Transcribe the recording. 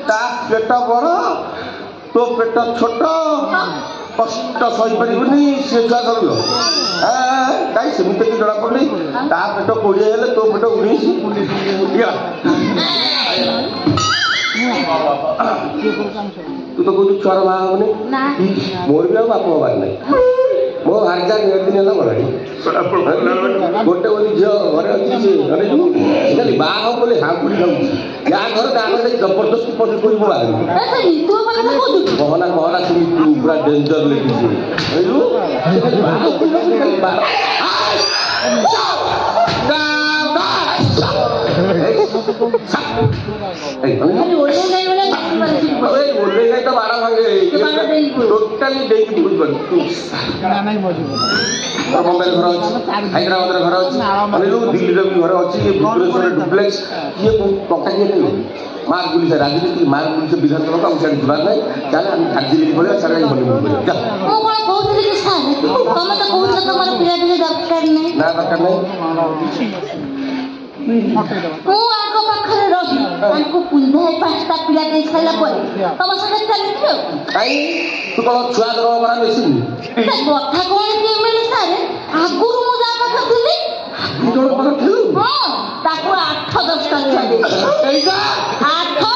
ता पेट बड़ तो पेट छोट कष्ट सही पारबुनि सी छुआ कर कहीं सेमती कि जना पड़े ता पेट 20 हेले तो पेट 19 तू तो कौन छुआर बाहा होनी मोर भी बाप हबार ना मो हार्जा दिन है गलानी गोटे बोली झील घरे अच्छी खाली बाहा बोले हाकुड़ी खाऊ या घर गाँव जबरदस्ती पति कोई बाहर कहना कहना पूरा डेंजर लेकिन तो बाड़ा भागे टोटाली देखी बुझे बम्बे घर अच्छी हैदराबाद घर अच्छी दिल्ली भी घर अच्छी भुवनेश्वर डुप्लेक्स किए टका किए नहीं मार्क पुलिस राजनीति मार्क पुलिस विधानसभा को सीधे जुबार ना चले हम दार्जिलिंग पड़े सारे ना दरकार नहीं तुम छुआ दर बड़ा बेसी कथा कौन आगुरी मुझे आठ 10 टा 8